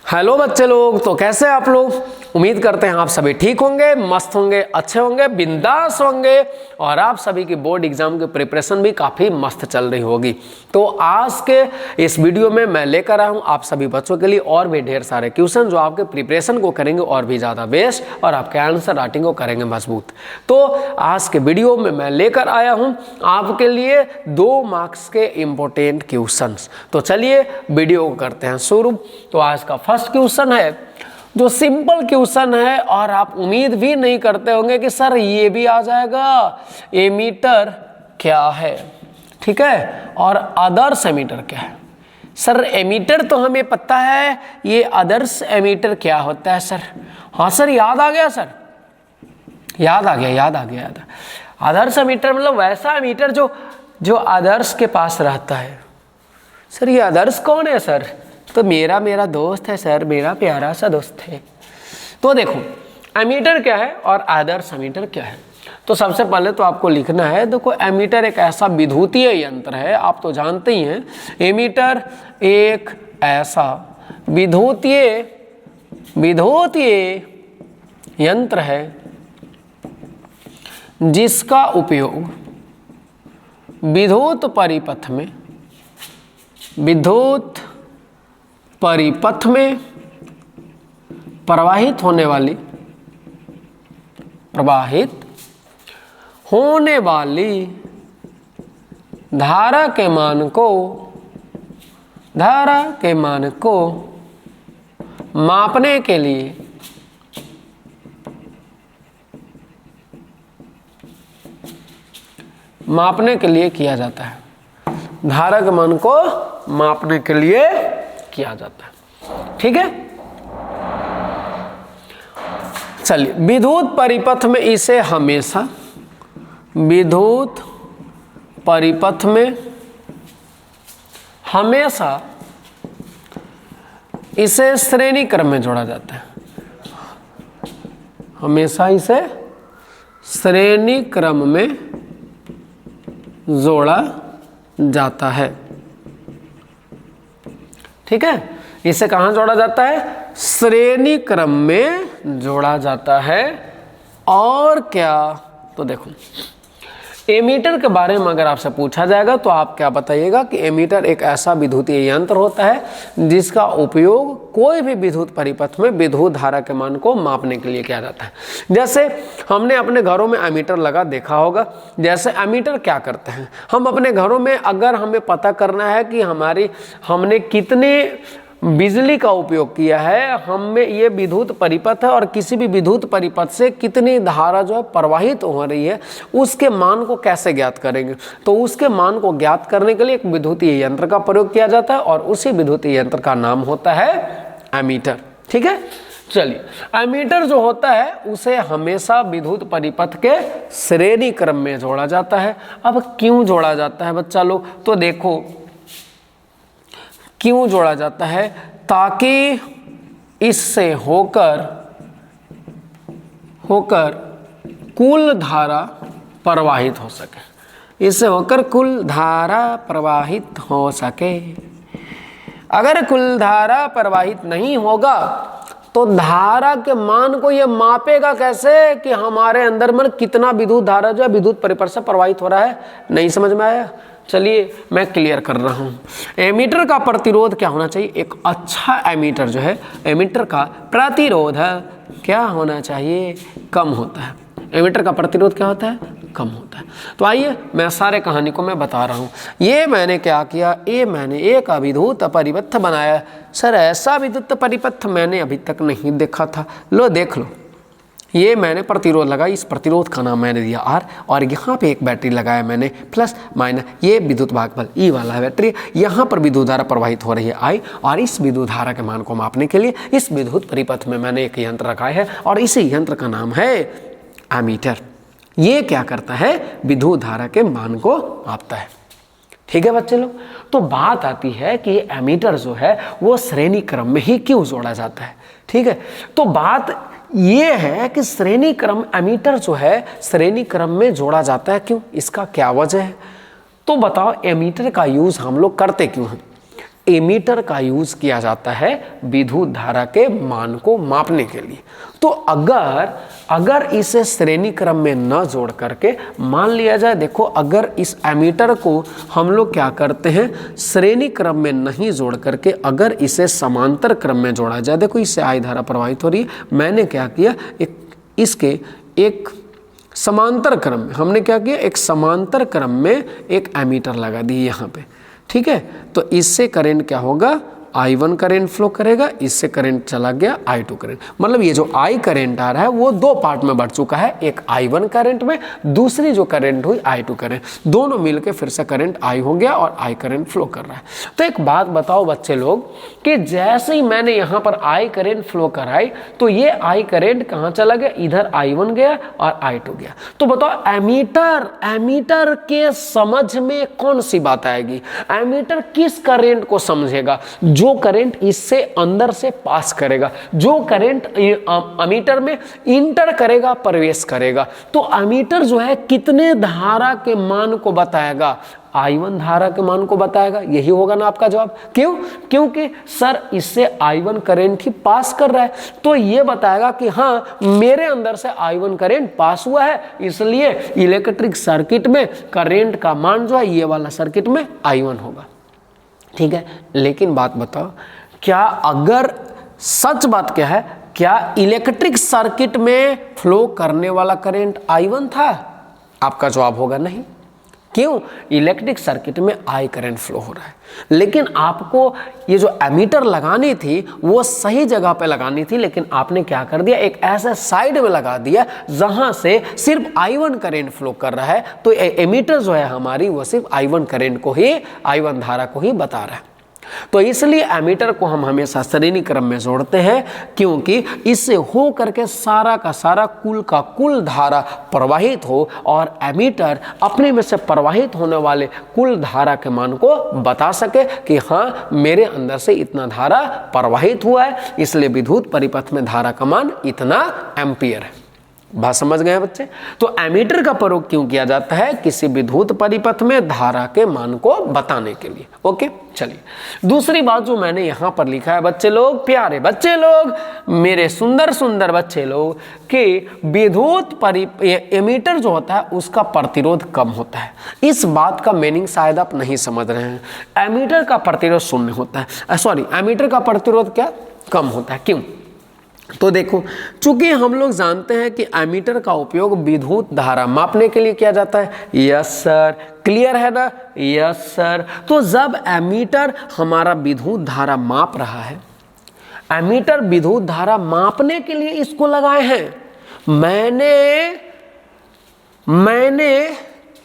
Hello बच्चे लोग, तो कैसे हैं आप लोग। उम्मीद करते हैं आप सभी ठीक होंगे, मस्त होंगे, अच्छे होंगे, बिंदास होंगे और आप सभी की बोर्ड एग्जाम की प्रिपरेशन भी काफ़ी मस्त चल रही होगी। तो आज के इस वीडियो में मैं लेकर आया हूँ आप सभी बच्चों के लिए और भी ढेर सारे क्वेश्चन जो आपके प्रिपरेशन को करेंगे और भी ज़्यादा बेस्ट और आपके आंसर राइटिंग को करेंगे मजबूत। तो आज के वीडियो में मैं लेकर आया हूँ आपके लिए 2 मार्क्स के इम्पोर्टेंट क्वेश्चंस। तो चलिए वीडियो को करते हैं शुरू। तो आज का फर्स्ट क्वेश्चन है जो सिंपल क्वेश्चन है और आप उम्मीद भी नहीं करते होंगे कि सर ये भी आ जाएगा, एमीटर क्या है, ठीक है, और आदर्श एमीटर क्या है। सर एमीटर तो हमें पता है, ये आदर्श एमीटर क्या होता है सर। हाँ सर याद आ गया सर, याद आ गया। आदर्श एमीटर मतलब वैसा एमीटर जो आदर्श के पास रहता है। सर ये आदर्श कौन है सर। तो मेरा दोस्त है सर, मेरा प्यारा सा दोस्त है। तो देखो एमीटर क्या है और आदर्श एमीटर क्या है। तो सबसे पहले तो आपको लिखना है, देखो एमीटर एक ऐसा विद्युतीय यंत्र है, आप तो जानते ही हैं। एमीटर एक ऐसा विद्युतीय यंत्र है जिसका उपयोग विद्युत परिपथ में प्रवाहित होने वाली धारा के मान को मापने के लिए किया जाता है। धारा के मान को मापने के लिए किया जाता है, ठीक है। चलिए विद्युत परिपथ में इसे हमेशा इसे श्रेणी क्रम में जोड़ा जाता है। हमेशा इसे श्रेणी क्रम में जोड़ा जाता है, ठीक है। इसे कहाँ जोड़ा जाता है, श्रेणी क्रम में जोड़ा जाता है। और क्या, तो देखो एमीटर के बारे में अगर आपसे पूछा जाएगा तो आप क्या बताइएगा कि एमीटर एक ऐसा विद्युतीय यंत्र होता है जिसका उपयोग कोई भी विद्युत परिपथ में विद्युत धारा के मान को मापने के लिए किया जाता है। जैसे हमने अपने घरों में एमीटर लगा देखा होगा। जैसे एमीटर क्या करते हैं, हम अपने घरों में अगर हमें पता करना है कि हमने कितने बिजली का उपयोग किया है, हमें ये विद्युत परिपथ है और किसी भी विद्युत परिपथ से कितनी धारा जो है प्रवाहित हो रही है, उसके मान को कैसे ज्ञात करेंगे। तो उसके मान को ज्ञात करने के लिए एक विद्युतीय यंत्र का प्रयोग किया जाता है और उसी विद्युतीय यंत्र का नाम होता है एमीटर, ठीक है। चलिए एमीटर जो होता है उसे हमेशा विद्युत परिपथ के श्रेणी क्रम में जोड़ा जाता है। अब क्यों जोड़ा जाता है बच्चा लोग, तो देखो क्यों जोड़ा जाता है, ताकि इससे होकर कुल धारा प्रवाहित हो सके। इससे होकर कुल धारा प्रवाहित हो सके। अगर कुल धारा प्रवाहित नहीं होगा तो धारा के मान को यह मापेगा कैसे कि हमारे अंदर में कितना विद्युत धारा जो है विद्युत परिपथ से प्रवाहित हो रहा है। नहीं समझ में आया, चलिए मैं क्लियर कर रहा हूँ। एमीटर का प्रतिरोध क्या होना चाहिए, एक अच्छा एमीटर जो है, एमीटर का प्रतिरोध क्या होना चाहिए, कम होता है। एमीटर का प्रतिरोध क्या होता है, कम होता है। तो आइए मैं सारे कहानी को मैं बता रहा हूँ। ये मैंने क्या किया, ये मैंने एक विद्युत परिपथ बनाया। सर ऐसा विद्युत परिपथ मैंने अभी तक नहीं देखा था। लो देख लो, ये मैंने प्रतिरोध लगाई, इस प्रतिरोध का नाम मैंने दिया R और यहाँ पे एक बैटरी लगाया मैंने प्लस माइनस, ये विद्युत भागफल E वाला है बैटरी। यहाँ पर विद्युत धारा प्रवाहित हो रही है I और इस विद्युत धारा के मान को मापने के लिए इस विद्युत परिपथ में मैंने एक यंत्र रखा है और इसी यंत्र का नाम है एमीटर। ये क्या करता है, विद्युत धारा के मान को मापता है, ठीक है बच्चे लोग। तो बात आती है कि ये एमीटर जो है वो श्रेणी क्रम में ही क्यों जोड़ा जाता है, ठीक है। तो बात ये है कि श्रेणी क्रम एमीटर जो है श्रेणी क्रम में जोड़ा जाता है क्यों, इसका क्या वजह है। तो बताओ एमीटर का यूज हम लोग करते क्यों हैं। एमीटर का यूज किया जाता है विद्युत धारा के मान को मापने के लिए। तो अगर इसे श्रेणी क्रम में न जोड़ करके मान लिया जाए, देखो अगर इस एमीटर को हम लोग क्या करते हैं, श्रेणी क्रम में नहीं जोड़ करके अगर इसे समांतर क्रम में जोड़ा जाए, देखो इससे आई धारा प्रवाहित हो रही है, मैंने क्या किया, एक समांतर क्रम में हमने क्या किया, एक समांतर क्रम में एक एमीटर लगा दी यहाँ पे, ठीक है। तो इससे करंट क्या होगा, I1 करंट फ्लो करेगा, इससे करंट चला गया I2 करंट। मतलब ये जो I करंट आ रहा है वो दो पार्ट में बढ़ चुका है, एक I1 करंट में, दूसरी जो करंट हुई I2 करंट, दोनों मिलके फिर से करंट I हो गया और I करंट फ्लो कर रहा है। तो एक बात बताओ बच्चे लोग कि जैसे ही मैंने यहाँ पर I करंट फ्लो कराई तो ये I करंट कहाँ चला गया, इधर I1 गया और I2 गया। तो बताओ एमीटर के समझ में कौन सी बात आएगी, एमीटर किस करंट को समझेगा, जो करंट इससे अंदर से पास करेगा, जो करंट एमीटर में इंटर करेगा, प्रवेश करेगा। तो एमीटर जो है कितने धारा के मान को बताएगा, I1 धारा के मान को बताएगा। यही होगा ना आपका जवाब। क्यों? क्योंकि सर इससे I1 करंट ही पास कर रहा है, तो ये बताएगा कि हाँ मेरे अंदर से I1 करंट पास हुआ है, इसलिए इलेक्ट्रिक सर्किट में करंट का मान जो है ये वाला सर्किट में I1 होगा, ठीक है। लेकिन बात बताओ, क्या अगर सच बात क्या है, क्या इलेक्ट्रिक सर्किट में फ्लो करने वाला करंट I1 था? आपका जवाब होगा नहीं। क्यों? इलेक्ट्रिक सर्किट में I करंट फ्लो हो रहा है, लेकिन आपको ये जो एमीटर लगानी थी वो सही जगह पे लगानी थी, लेकिन आपने क्या कर दिया, एक ऐसे साइड में लगा दिया जहां से सिर्फ I1 करंट फ्लो कर रहा है। तो एमीटर जो है हमारी वो सिर्फ I1 करंट को ही, I1 धारा को ही बता रहा है। तो इसलिए एमीटर को हम हमेशा श्रेणी क्रम में जोड़ते हैं, क्योंकि इससे हो करके सारा का सारा कुल का कुल धारा प्रवाहित हो और एमीटर अपने में से प्रवाहित होने वाले कुल धारा के मान को बता सके कि हाँ मेरे अंदर से इतना धारा प्रवाहित हुआ है, इसलिए विद्युत परिपथ में धारा का मान इतना एम्पियर है। बात समझ गए बच्चे? तो एमीटर का प्रयोग क्यों किया जाता है, किसी विद्युत परिपथ में धारा के मान को बताने के लिए। ओके, चलिए दूसरी बात जो मैंने यहां पर लिखा है बच्चे लोग, प्यारे बच्चे लोग, मेरे सुंदर सुंदर बच्चे लोग, कि विद्युत एमीटर जो होता है उसका प्रतिरोध कम होता है। इस बात का मीनिंग शायद आप नहीं समझ रहे हैं। एमीटर का प्रतिरोध शून्य होता है, एमीटर का प्रतिरोध क्या कम होता है, क्यों? तो देखो, चूंकि हम लोग जानते हैं कि एमीटर का उपयोग विद्युत धारा मापने के लिए किया जाता है। यस सर, क्लियर है ना? Yes sir. तो जब एमीटर हमारा विद्युत धारा माप रहा है, एमीटर विद्युत धारा मापने के लिए इसको लगाए हैं। मैंने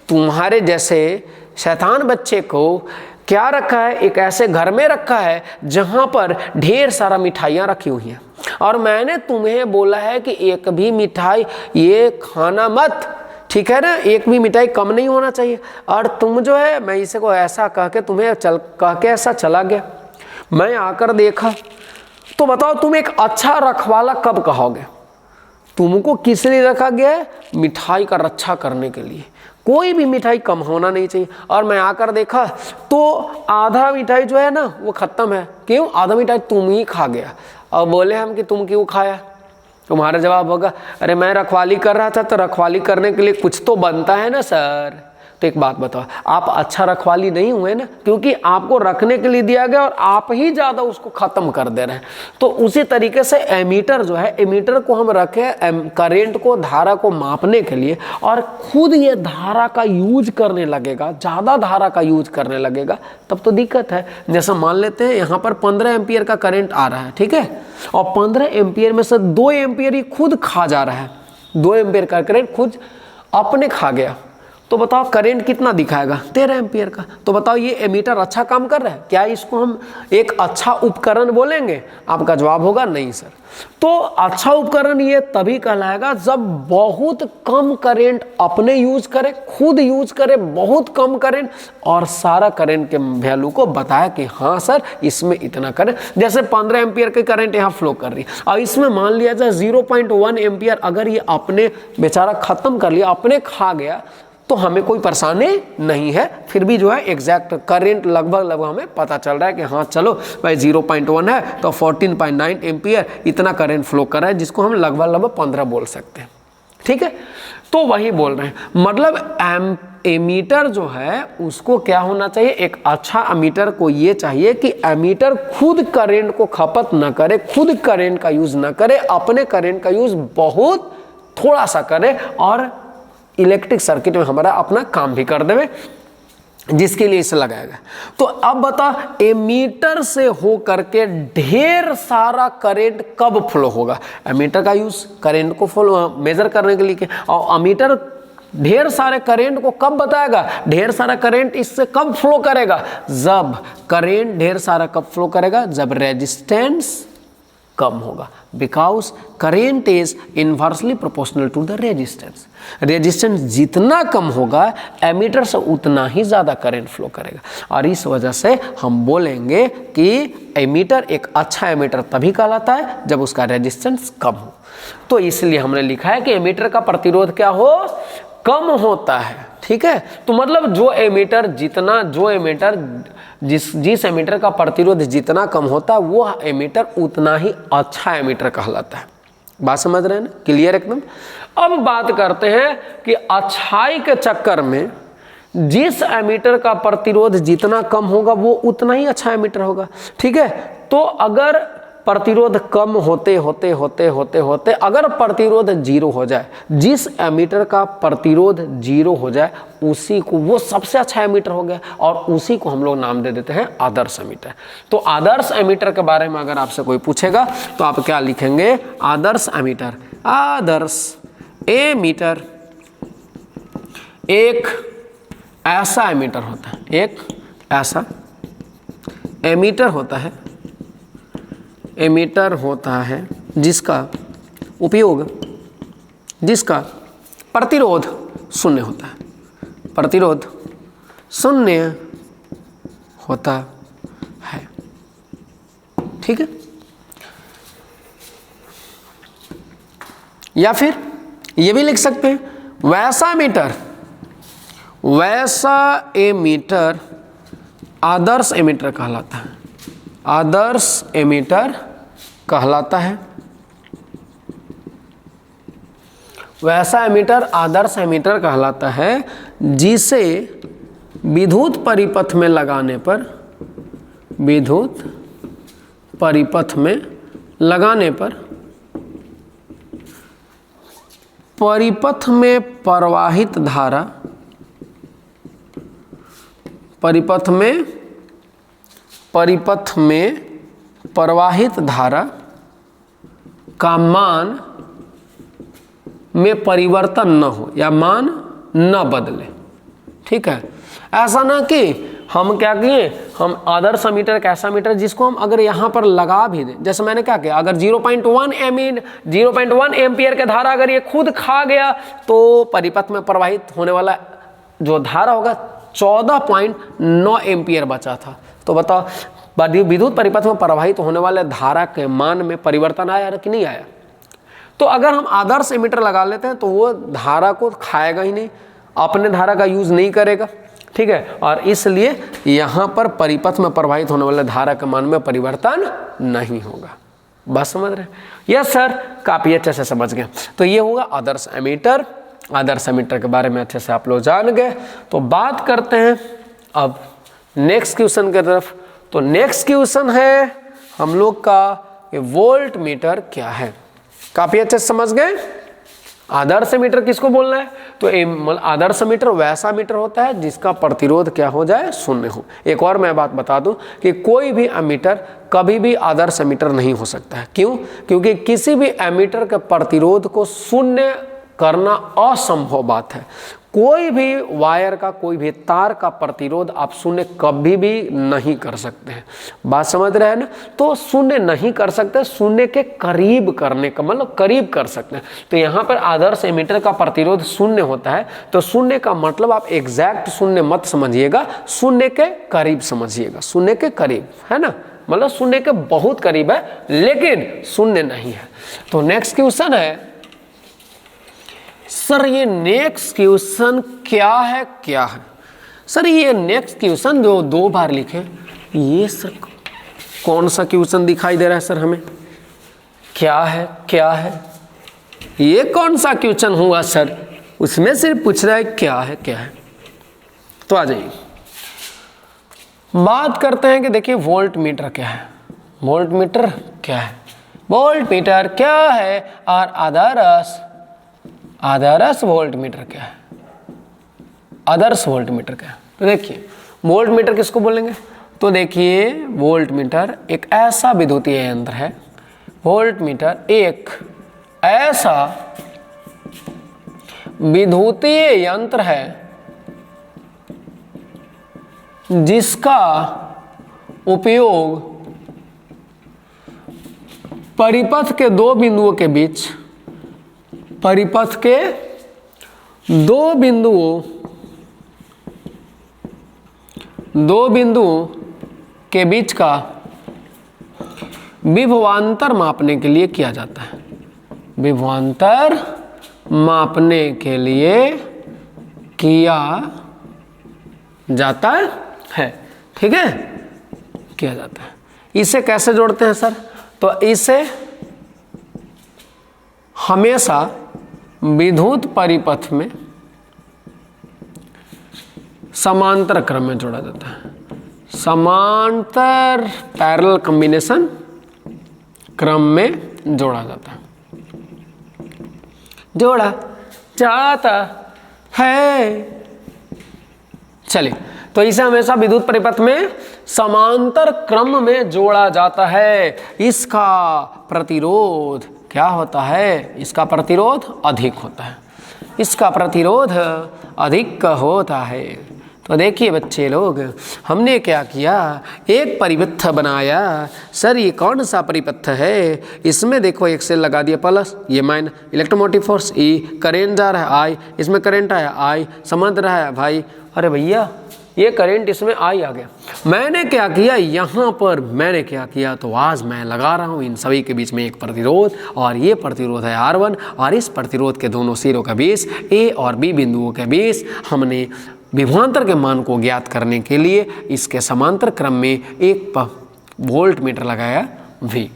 तुम्हारे जैसे शैतान बच्चे को क्या रखा है, एक ऐसे घर में रखा है जहां पर ढेर सारा मिठाइयां रखी हुई हैं, और मैंने तुम्हें बोला है कि एक भी मिठाई ये खाना मत, ठीक है ना, एक भी मिठाई कम नहीं होना चाहिए। और तुम जो है, मैं इसे को ऐसा कह के तुम्हें कह के ऐसा चला गया। मैं आकर देखा, तो बताओ तुम एक अच्छा रखवाला कब कहोगे? तुमको किस लिए रखा गया है? मिठाई का रक्षा करने के लिए। कोई भी मिठाई कम होना नहीं चाहिए। और मैं आकर देखा तो आधा मिठाई जो है ना वो खत्म है। क्यों? आधा मिठाई तुम ही खा गया। और बोले हम कि तुम क्यों खाया? तुम्हारा जवाब होगा, अरे मैं रखवाली कर रहा था, तो रखवाली करने के लिए कुछ तो बनता है ना सर। तो एक बात बताओ, आप अच्छा रखवाली नहीं हुए ना, क्योंकि आपको रखने के लिए दिया गया और आप ही ज़्यादा उसको ख़त्म कर दे रहे हैं। तो उसी तरीके से एमीटर जो है, एमीटर को हम रखे करंट को, धारा को मापने के लिए, और खुद ये धारा का यूज करने लगेगा, ज़्यादा धारा का यूज करने लगेगा, तब तो दिक्कत है। जैसा मान लेते हैं यहाँ पर 15 एम्पियर का करंट आ रहा है, ठीक है, और 15 एम्पियर में से 2 एम्पियर ही खुद खा जा रहा है। 2 एम्पियर का करंट खुद अपने खा गया, तो बताओ करंट कितना दिखाएगा? 13 एम्पियर का। तो बताओ ये एमीटर अच्छा काम कर रहा है क्या? इसको हम एक अच्छा उपकरण बोलेंगे? आपका जवाब होगा नहीं सर। तो अच्छा उपकरण ये तभी कहलाएगा जब बहुत कम करंट अपने यूज करे, खुद यूज करे बहुत कम करंट, और सारा करंट के वैल्यू को बताया कि हाँ सर इसमें इतना करंट, जैसे 15 एम्पियर के करंट यहाँ फ्लो कर रही है, और इसमें मान लिया जाए 0.1 एम्पियर अगर ये अपने बेचारा खत्म कर लिया, अपने खा गया, तो हमें कोई परेशानी नहीं है। फिर भी जो है एग्जैक्ट करेंट लगभग हमें पता चल रहा है कि हाँ चलो भाई 0.1 है तो 14.9 एम्पियर इतना करेंट फ्लो कर रहा है, जिसको हम लगभग 15 बोल सकते हैं। ठीक है, तो वही बोल रहे हैं, मतलब एमीटर जो है उसको क्या होना चाहिए, एक अच्छा एमीटर को ये चाहिए कि एमीटर खुद करंट को खपत ना करे, खुद करंट का यूज ना करे, अपने करंट का यूज बहुत थोड़ा सा करे और इलेक्ट्रिक सर्किट में हमारा अपना काम भी कर देवे, जिसके लिए इसे लगाएगा। तो अब बता, एमीटर से हो करके ढेर सारा करंट कब फ्लो होगा। एमीटर का यूज करंट को फ्लो मेजर करने के लिए, और एमीटर ढेर सारे करंट को कब बताएगा, ढेर सारा करंट इससे कब फ्लो करेगा, जब करंट ढेर सारा कब फ्लो करेगा, जब रेजिस्टेंस कम होगा। Because current is inversely proportional to the resistance. Resistance जितना कम होगा एमीटर से उतना ही ज़्यादा करंट फ्लो करेगा, और इस वजह से हम बोलेंगे कि एमीटर एक अच्छा एमीटर तभी कहलाता है जब उसका रेजिस्टेंस कम हो। तो इसलिए हमने लिखा है कि एमीटर का प्रतिरोध क्या हो, कम होता है। ठीक है, तो मतलब जो एमीटर जिस एमीटर का प्रतिरोध जितना कम होता है वो एमीटर उतना ही अच्छा एमीटर कहलाता है। बात समझ रहे हैं ना, क्लियर एकदम। अब बात करते हैं कि अच्छाई के चक्कर में जिस एमीटर का प्रतिरोध जितना कम होगा वो उतना ही अच्छा एमीटर होगा। ठीक है, तो अगर प्रतिरोध कम होते होते अगर प्रतिरोध 0 हो जाए, जिस एमीटर का प्रतिरोध 0 हो जाए उसी को, वो सबसे अच्छा एमीटर हो गया, और उसी को हम लोग नाम दे देते हैं आदर्श एमीटर। तो आदर्श एमीटर के बारे में अगर आपसे कोई पूछेगा तो आप क्या लिखेंगे, आदर्श एमीटर। आदर्श एमीटर एक ऐसा एमीटर होता है, एक ऐसा एमीटर होता है, एमीटर होता है जिसका उपयोग, जिसका प्रतिरोध शून्य होता है, प्रतिरोध शून्य होता है। ठीक है, या फिर ये भी लिख सकते हैं, वैसा एमीटर, वैसा एमीटर आदर्श एमीटर कहलाता है, आदर्श एमीटर कहलाता है। वैसा एमीटर आदर्श एमीटर कहलाता है जिसे विद्युत परिपथ में लगाने पर, विद्युत परिपथ में लगाने पर परिपथ में प्रवाहित धारा, परिपथ में प्रवाहित धारा का मान में परिवर्तन न हो या मान न बदले। ठीक है, ऐसा ना कि हम क्या किए, हम आदर्श एमीटर एक ऐसा मीटर जिसको हम अगर यहाँ पर लगा भी दें, जैसे मैंने क्या किया, अगर 0.1 एम्पियर के धारा अगर ये खुद खा गया तो परिपथ में प्रवाहित होने वाला जो धारा होगा 14.9 एम्पियर बचा था। तो बताओ विद्युत परिपथ में प्रवाहित होने वाले धारा के मान में परिवर्तन आया कि नहीं आया। तो अगर हम आदर्श एमीटर लगा लेते हैं तो वो धारा को खाएगा ही नहीं, अपने धारा का यूज नहीं करेगा। ठीक है, और इसलिए यहाँ पर परिपथ में प्रवाहित होने वाले धारा के मान में परिवर्तन नहीं होगा। बस समझ रहे हैं? यस सर, काफी अच्छे से समझ गए। तो ये होगा आदर्श एमीटर। आदर्श एमीटर के बारे में अच्छे से आप लोग जान गए। तो बात करते हैं अब नेक्स्ट क्वेश्चन की तरफ। तो नेक्स्ट क्वेश्चन है हम लोग का वोल्ट मीटर क्या है। काफी अच्छे से समझ गए। आदर्श मीटर किसको बोलना है, तो आदर्श मीटर वैसा मीटर होता है जिसका प्रतिरोध क्या हो जाए, शून्य हो। एक और मैं बात बता दूं कि कोई भी एमीटर कभी भी आदर्श एमीटर नहीं हो सकता है। क्यों? क्योंकि किसी भी एमीटर के प्रतिरोध को शून्य करना असंभव बात है। कोई भी वायर का, कोई भी तार का प्रतिरोध आप शून्य कभी भी नहीं कर सकते हैं। बात समझ रहे हैं ना? तो शून्य नहीं कर सकते, शून्य के करीब करने का मतलब करीब कर सकते हैं। तो यहाँ पर आदर्श एमीटर का प्रतिरोध शून्य होता है। तो शून्य का मतलब आप एग्जैक्ट शून्य मत समझिएगा, शून्य के करीब समझिएगा। शून्य के करीब है ना, मतलब शून्य के बहुत करीब है लेकिन शून्य नहीं है। तो नेक्स्ट क्वेश्चन है सर ये नेक्स्ट क्वेश्चन क्या है सर ये नेक्स्ट क्वेश्चन जो 2 बार लिखे, ये सर कौन सा क्वेश्चन दिखाई दे रहा है सर हमें? क्या है ये कौन सा क्वेश्चन हुआ सर? उसमें सिर्फ पूछ रहा है क्या है। तो आ जाइए बात करते हैं कि देखिए वोल्ट मीटर क्या है। वोल्ट मीटर क्या है और आदर्श वोल्ट मीटर क्या है? आदर्श वोल्ट मीटर क्या है? तो देखिए वोल्ट मीटर किसको बोलेंगे? तो देखिए वोल्ट मीटर एक ऐसा विद्युतीय यंत्र है। वोल्ट मीटर एक ऐसा विद्युतीय यंत्र है जिसका उपयोग परिपथ के 2 बिंदुओं के बीच, परिपथ के 2 बिंदुओं के बीच का विभवांतर मापने के लिए किया जाता है। विभवांतर मापने के लिए किया जाता है, ठीक है, किया जाता है। इसे कैसे जोड़ते हैं सर? तो इसे हमेशा विद्युत परिपथ में समांतर क्रम में जोड़ा जाता है। समांतर पैरेलल कॉम्बिनेशन क्रम में जोड़ा जाता है, जोड़ा जाता है। चलिए, तो इसे हमेशा विद्युत परिपथ में समांतर क्रम में जोड़ा जाता है। इसका प्रतिरोध क्या होता है? इसका प्रतिरोध अधिक होता है। इसका प्रतिरोध अधिक होता है। तो देखिए बच्चे लोग, हमने क्या किया, एक परिपथ बनाया। सर ये कौन सा परिपथ है? इसमें देखो एक सेल लगा दिया प्लस, ये माइनस, इलेक्ट्रोमोटिव फोर्स ई, करेंट जा रहा है आई, इसमें करेंट आया आई, समझ रहा है भाई? अरे भैया ये करंट इसमें आई आ गया। मैंने क्या किया यहाँ पर, मैंने क्या किया, तो आज मैं लगा रहा हूँ इन सभी के बीच में एक प्रतिरोध, और ये प्रतिरोध है R1, और इस प्रतिरोध के दोनों सिरों के बीच A और B बिंदुओं के बीच हमने विभवांतर के मान को ज्ञात करने के लिए इसके समांतर क्रम में एक वोल्ट मीटर लगाया V।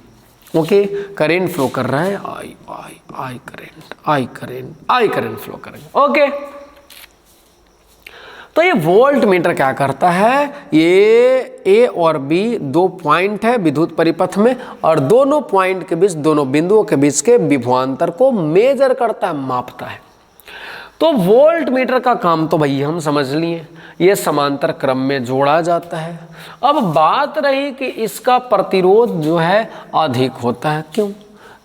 ओके, करेंट फ्लो कर रहा है, आई करंट फ्लो करेंगे। ओके, तो ये वोल्ट मीटर क्या करता है? ये A और B 2 पॉइंट है विद्युत परिपथ में, और दोनों पॉइंट के बीच, दोनों बिंदुओं के बीच के विभवांतर को मेजर करता है, मापता है। तो वोल्ट मीटर का काम तो भैया हम समझ लिए, ये समांतर क्रम में जोड़ा जाता है। अब बात रही कि इसका प्रतिरोध जो है अधिक होता है, क्यों?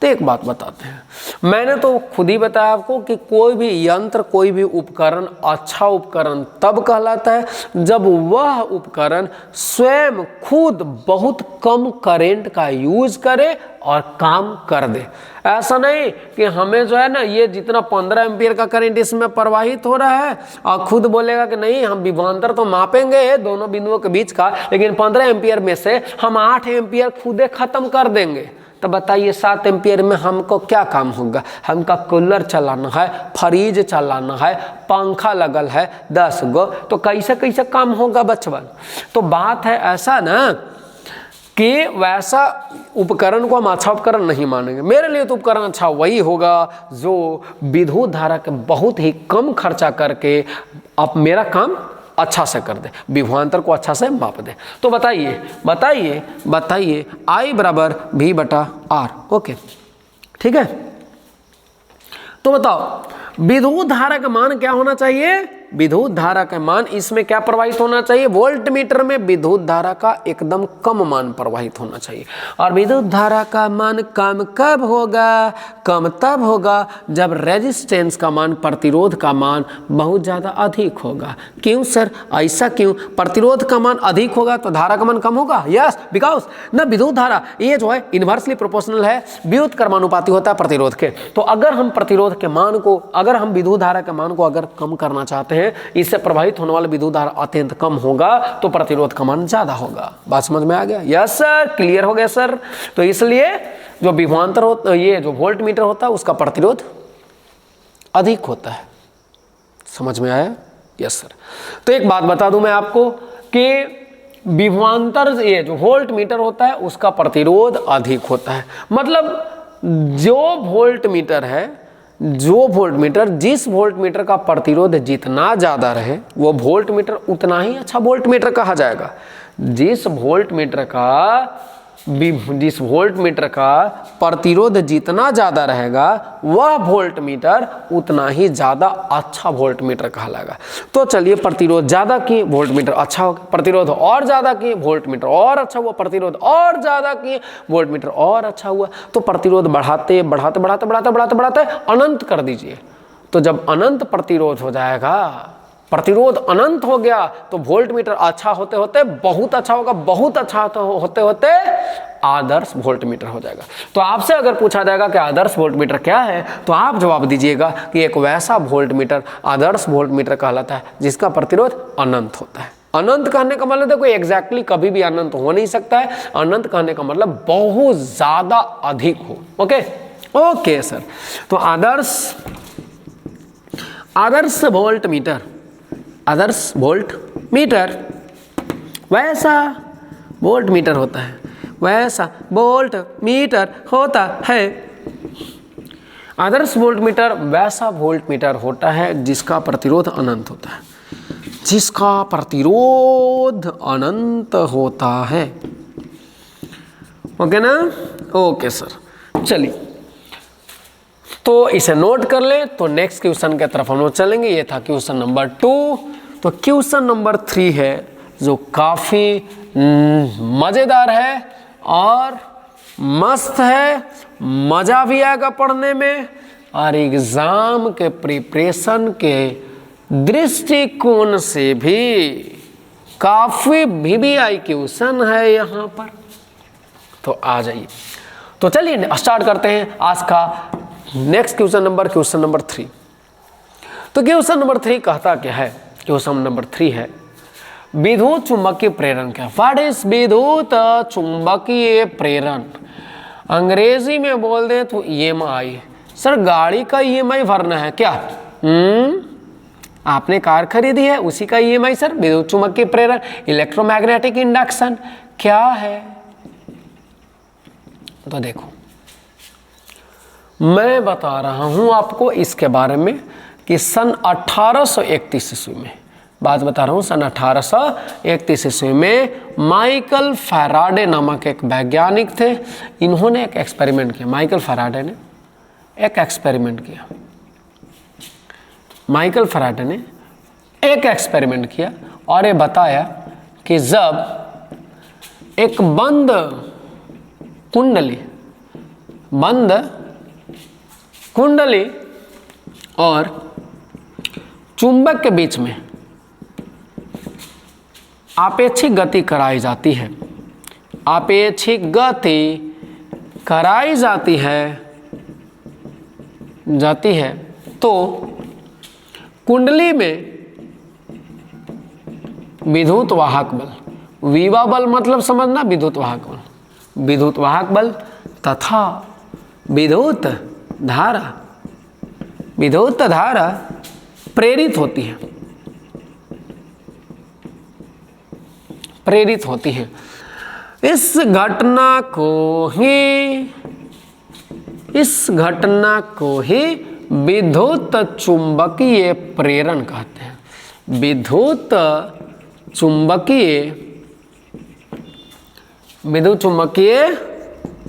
तो एक बात बताते हैं, मैंने तो खुद ही बताया आपको कि कोई भी यंत्र, कोई भी उपकरण अच्छा उपकरण तब कहलाता है जब वह उपकरण स्वयं खुद बहुत कम करंट का यूज करे और काम कर दे। ऐसा नहीं कि हमें जो है ना, ये जितना 15 एम्पियर का करंट इसमें प्रवाहित हो रहा है और खुद बोलेगा कि नहीं हम विभवांतर तो मापेंगे दोनों बिंदुओं के बीच का, लेकिन 15 एम्पियर में से हम 8 एम्पियर खुदे खत्म कर देंगे। तो बताइए 7 एम्पियर में हमको क्या काम होगा? हमका कूलर चलाना है, फ्रिज चलाना है, पंखा लगल है 10 गो, तो कैसे कैसे काम होगा बचवन? तो बात है ऐसा ना कि वैसा उपकरण को हम अच्छा उपकरण नहीं मानेंगे। मेरे लिए तो उपकरण अच्छा वही होगा जो विद्युत धारा के बहुत ही कम खर्चा करके अब मेरा काम अच्छा से कर दे, विभवांतर को अच्छा से माप दे। तो बताइए I बराबर V बटा R। ओके, ठीक है। तो बताओ विद्युत धारा का मान क्या होना चाहिए? विद्युत धारा का मान इसमें क्या प्रवाहित होना चाहिए? वोल्ट मीटर में विद्युत धारा का एकदम कम मान प्रवाहित होना चाहिए। और विद्युत धारा का मान कम कब होगा? कम तब होगा जब रेजिस्टेंस का मान, प्रतिरोध का मान बहुत ज़्यादा अधिक होगा। क्यों सर, ऐसा क्यों? प्रतिरोध का मान अधिक होगा तो धारा का मान कम होगा। यस, बिकॉज ना विद्युत धारा ये जो है इन्वर्सली प्रोपोर्शनल है, विद्युत कर्मानुपाती होता है प्रतिरोध के। तो अगर हम प्रतिरोध के मान को, अगर हम विद्युत धारा के मान को अगर कम करना चाहते हैं, इससे प्रभावित होने वाला विद्युत धारा अत्यंत कम होगा, तो प्रतिरोध का मान ज्यादा होगा। बात समझ में आ गया? यस सर, क्लियर हो गया सर। तो इसलिए जो विभवांतर होता, ये जो वोल्ट मीटर होता है उसका प्रतिरोध अधिक होता है। समझ में आया? Yes sir. तो एक बात बता दूं मैं आपको कि विभवांतर, ये जो वोल्ट मीटर होता है उसका प्रतिरोध अधिक होता है। मतलब जो वोल्ट मीटर है, जिस वोल्ट मीटर का प्रतिरोध जितना ज़्यादा रहे वो वोल्ट मीटर उतना ही अच्छा वोल्ट मीटर कहा जाएगा। जिस वोल्ट मीटर का प्रतिरोध जितना ज़्यादा रहेगा वह वोल्ट मीटर उतना ही ज़्यादा अच्छा वोल्ट मीटर कहलाएगा। तो चलिए, प्रतिरोध ज़्यादा किए वोल्ट मीटर अच्छा होगा, प्रतिरोध और ज़्यादा किए वोल्ट मीटर और अच्छा हुआ, प्रतिरोध और ज़्यादा किए वोल्ट मीटर और अच्छा हुआ। तो प्रतिरोध बढ़ाते बढ़ाते बढ़ाते बढ़ाते बढ़ाते बढ़ाते अनंत कर दीजिए। तो जब अनंत प्रतिरोध हो जाएगा, प्रतिरोध अनंत हो गया, तो वोल्ट मीटर अच्छा होते होते बहुत अच्छा होगा, बहुत अच्छा होते होते आदर्श वोल्ट मीटर हो जाएगा। तो आपसे अगर पूछा जाएगा कि आदर्श वोल्ट मीटर क्या है, तो आप जवाब दीजिएगा कि एक वैसा वोल्ट मीटर आदर्श वोल्ट मीटर कहलाता है जिसका प्रतिरोध अनंत होता है। अनंत कहने का मतलब देखो एग्जैक्टली कभी भी अनंत हो नहीं सकता है। अनंत कहने का मतलब बहुत ज्यादा अधिक हो। Okay sir. तो आदर्श वोल्ट मीटर वैसा वोल्ट मीटर होता है, वैसा वोल्ट मीटर होता है। आदर्श वोल्ट मीटर वैसा वोल्ट मीटर होता है जिसका प्रतिरोध अनंत होता है, जिसका प्रतिरोध अनंत होता है। ओके ना? Okay sir. चलिए, तो इसे नोट कर ले। तो नेक्स्ट क्वेश्चन की तरफ हम लोग चलेंगे। ये था क्वेश्चन नंबर 2। तो क्वेश्चन नंबर 3 है जो काफ़ी मज़ेदार है और मस्त है, मज़ा भी आएगा पढ़ने में, और एग्ज़ाम के प्रिपरेशन के दृष्टिकोण से भी काफ़ी VVI क्वेश्चन है यहाँ पर। तो आ जाइए। तो चलिए स्टार्ट करते हैं आज का नेक्स्ट क्वेश्चन नंबर 3। तो क्वेश्चन नंबर 3 कहता क्या है? क्वेश्चन नंबर 3 है विद्युत चुंबकीय प्रेरण क्या? व्हाट इज विद्युत चुंबकीय प्रेरण? अंग्रेजी में बोल दें तो EMI। सर गाड़ी का EMI भरना है क्या? आपने कार खरीदी है उसी का EMI सर। विद्युत चुंबकीय प्रेरण, इलेक्ट्रोमैग्नेटिक इंडक्शन क्या है? तो देखो, मैं बता रहा हूं आपको इसके बारे में कि सन 1831 ईस्वी में, बात बता रहा हूं, सन 1831 ईस्वी में माइकल फैराडे नामक एक वैज्ञानिक थे। इन्होंने एक एक्सपेरिमेंट किया। माइकल फैराडे ने एक एक्सपेरिमेंट किया। माइकल फैराडे ने एक एक्सपेरिमेंट किया और ये बताया कि जब एक बंद कुंडली और चुंबक के बीच में आपेक्षिक गति कराई जाती है, आपेक्षिक गति कराई जाती है तो कुंडली में विद्युत वाहक बल, विवा बल मतलब समझना, विद्युत वाहक बल तथा विद्युत धारा प्रेरित होती है। इस घटना को ही विद्युत चुंबकीय प्रेरण कहते हैं। विद्युत चुंबकीय